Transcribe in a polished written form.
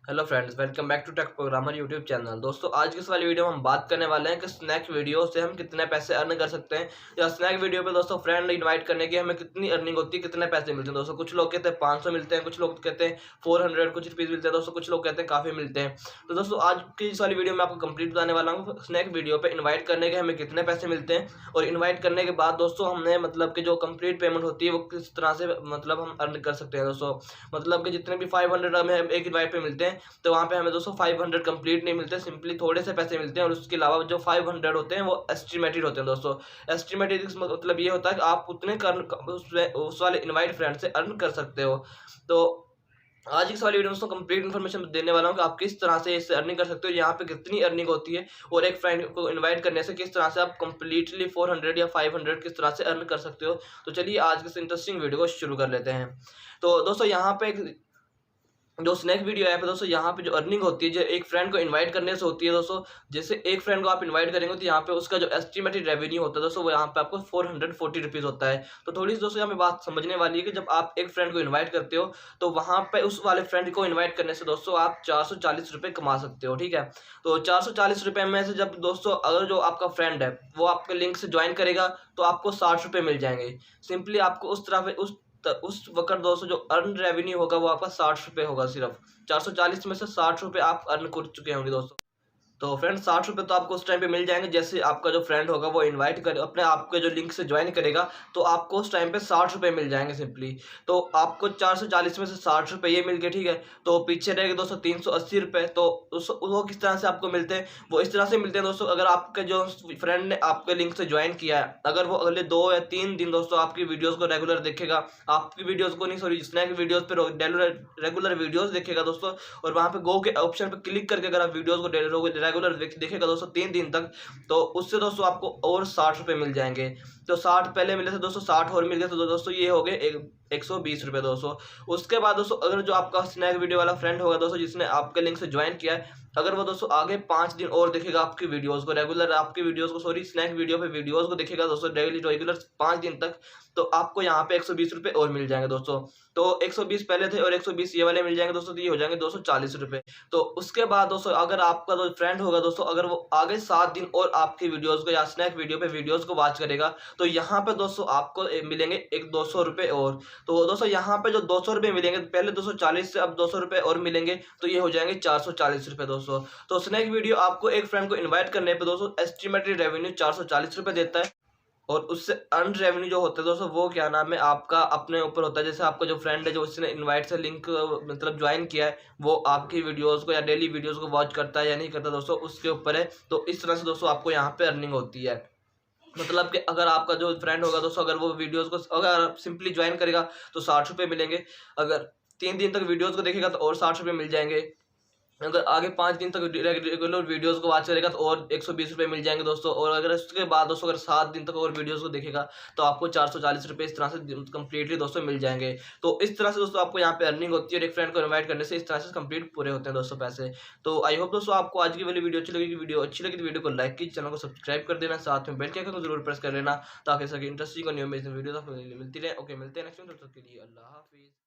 Hello friends, welcome back to tech programmer YouTube channel. दोस्तों, आज की इस वाली वीडियो में हम बात करने वाले हैं कि स्नैक वीडियो से हम कितने पैसे अर्न कर सकते हैं, या स्नैक वीडियो पे दोस्तों फ्रेंड इनवाइट करने की हमें कितनी अर्निंग होती है, कितने पैसे मिलते हैं। दोस्तों, कुछ लोग कहते हैं 500 मिलते हैं, कुछ लोग कहते हैं 400 कुछ रुपीज़ मिलते हैं, दोस्तों कुछ लोग कहते हैं काफ़ी मिलते हैं। तो दोस्तों, आज की इस वाली वीडियो में आपको कंप्लीट बताने वाला हूँ स्नैक वीडियो पे इन्वाइट करने के हमें कितने पैसे मिलते हैं, और इन्वाइट करने के बाद दोस्तों हमने मतलब कि जो कंप्लीट पेमेंट होती है वो किस तरह से मतलब हम अर्न कर सकते हैं। दोस्तों, मतलब कि जितने भी 500 हमें एक इन्वाइट पे मिलते हैं, तो वहाँ पे हमें दोस्तों 500 कंप्लीट नहीं मिलते, सिंपली थोड़े से पैसे मिलते हैं। और उसके अलावा जो 500 होते हैं वो एस्टिमेटेड होते हैं। दोस्तों, एस्टिमेटेड मतलब ये होता है कि आप उतने उस वाले इनवाइट फ्रेंड से अर्न कर सकते हो। तो आज इस वाली वीडियो में दोस्तों कंप्लीट इन्फॉर्मेशन देने वाला हूँ कि आप किस तरह से इससे अर्निंग कर सकते हो, यहाँ पे कितनी अर्निंग होती है, और एक फ्रेंड को इनवाइट करने से किस तरह से आप कंप्लीटली 400 या 500 किस तरह से अर्न कर सकते हो। तो चलिए आज के इस इंटरेस्टिंग वीडियो को शुरू कर लेते हैं। तो दोस्तों, यहाँ पे जो स्नैक वीडियो ऐप है दोस्तों, यहाँ पे जो अर्निंग होती है जो एक फ्रेंड को इनवाइट करने से होती है दोस्तों। जैसे एक फ्रेंड को आप इनवाइट करेंगे तो यहाँ पे उसका जो एस्टिमेटेड रेवेन्यू होता है दोस्तों, वो यहाँ पे आपको 440 रुपीज़ होता है। तो थोड़ी सी दोस्तों यहाँ पे बात समझने वाली है कि जब आप एक फ्रेंड को इन्वाइट करते हो, तो वहाँ पे उस वाले फ्रेंड को इन्वाइट करने से दोस्तों आप 440 रुपये कमा सकते हो। ठीक है, तो 440 रुपये में से जब दोस्तों अगर जो आपका फ्रेंड है वो आपके लिंक से ज्वाइन करेगा, तो आपको 60 रुपये मिल जाएंगे। सिंपली आपको उस तरह उस वक्त दोस्तों जो अर्न रेवेन्यू होगा वो आपका 60 रुपये होगा। सिर्फ 440 में से 60 रुपये आप अर्न कर चुके होंगे दोस्तों। तो फ्रेंड 60 रुपये तो आपको उस टाइम पे मिल जाएंगे, जैसे आपका जो फ्रेंड होगा वो इनवाइट कर अपने आपके जो लिंक से ज्वाइन करेगा, तो आपको उस टाइम पे 60 रुपये मिल जाएंगे सिंपली। तो आपको 440 में से 60 रुपये ये मिल गए। ठीक है, तो पीछे रहेगा दोस्तों 380 रुपये। तो वो किस तरह से आपको मिलते हैं, वो इस तरह से मिलते हैं दोस्तों। अगर आपके जो फ्रेंड ने आपके लिंक से ज्वाइन किया है, अगर वो अगले 2 या 3 दिन दोस्तों आपकी वीडियोज़ को रेगुलर देखेगा, आपकी वीडियोज़ को नहीं सॉरी स्नैक वीडियोज़ पे रेगुलर वीडियोज़ देखेगा दोस्तों, और वहाँ पे गो के ऑप्शन पे क्लिक करके अगर आप वीडियोज़ को रेगुलर देखेगा दोस्तों 3 दिन तक, तो उससे दोस्तों आपको और 60 रुपये मिल जाएंगे। तो 60 पहले मिले थे दोस्तों, 60 और मिल गए, तो दोस्तों ये हो गए 120 रुपये दोस्तों। उसके बाद दोस्तों अगर जो आपका स्नैक वीडियो वाला फ्रेंड होगा दोस्तों, जिसने आपके लिंक से ज्वाइन किया है, अगर वो दोस्तों आगे 5 दिन और देखेगा आपकी वीडियोज़ को रेगुलर, आपकी वीडियोज़ को सॉरी स्नैक वीडियो पे वीडियोज़ को देखेगा दोस्तों डेली रेगुलर 5 दिन तक, तो आपको यहाँ पे 120 रुपये और मिल जाएंगे दोस्तों। तो 120 पहले थे और 120 ये वाले मिल जाएंगे दोस्तों, तो ये हो जाएंगे 240 रुपये। तो उसके बाद दोस्तों अगर आपका जो फ्रेंड होगा दोस्तों, अगर वो आगे 7 दिन और आपकी वीडियोज़ को या स्नैक वीडियो पे वीडियोज़ को वॉच करेगा, तो यहाँ पे दोस्तों आपको मिलेंगे एक 200 रुपये और। तो दोस्तों यहाँ पे जो 200 रुपये मिलेंगे, पहले 240 से अब 200 रुपये और मिलेंगे, तो ये हो जाएंगे 440 रुपये दोस्तों। तो स्नैक वीडियो आपको एक फ्रेंड को इन्वाइट करने पे दोस्तों एस्टिमेटेड रेवेन्यू 440 रुपये देता है। और उससे अर्न रेवेन्यू जो होता है दोस्तों, वो क्या नाम है आपका अपने ऊपर होता है। जैसे आपका जो फ्रेंड है जो उसने इनवाइट से लिंक मतलब ज्वाइन किया है, वो आपकी वीडियोस को या डेली वीडियोस को वॉच करता है या नहीं करता दोस्तों, उसके ऊपर है। तो इस तरह से दोस्तों आपको यहाँ पे अर्निंग होती है। मतलब कि अगर आपका जो फ्रेंड होगा दोस्तों, अगर वो वीडियोस को अगर सिंपली ज्वाइन करेगा तो 60 रुपये मिलेंगे। अगर 3 दिन तक वीडियोस को देखेगा तो और 60 रुपये मिल जाएंगे। अगर आगे 5 दिन तक रेगुलर वीडियोज़ को वॉच करेगा तो और 120 रुपये मिल जाएंगे दोस्तों। और अगर उसके बाद दोस्तों अगर 7 दिन तक और वीडियोज़ को देखेगा, तो आपको 440 रुपये इस तरह से कंप्लीटली दोस्तों मिल जाएंगे। तो इस तरह से दोस्तों आपको यहाँ पे अर्निंग होती है, और एक फ्रेंड को इनवाइट करने से इस तरह से कंप्लीट पूरे होते हैं दोस्तों पैसे। तो आई होप दोस्तों आपको आज की वाली वीडियो अच्छी लगेगी। वीडियो अच्छी लगी तो वीडियो को लाइक कीजिए, चैनल को सब्सक्राइब कर देना, साथ में बेल के आइकन को जरूर प्रेस कर लेना, ताकि सभी इंटरेस्टिंग और न्यू वीडियो मिलती रहे। ओके, मिलते हैं नेक्स्ट वीडियो, तब तक के लिए अल्लाह हाफिज़।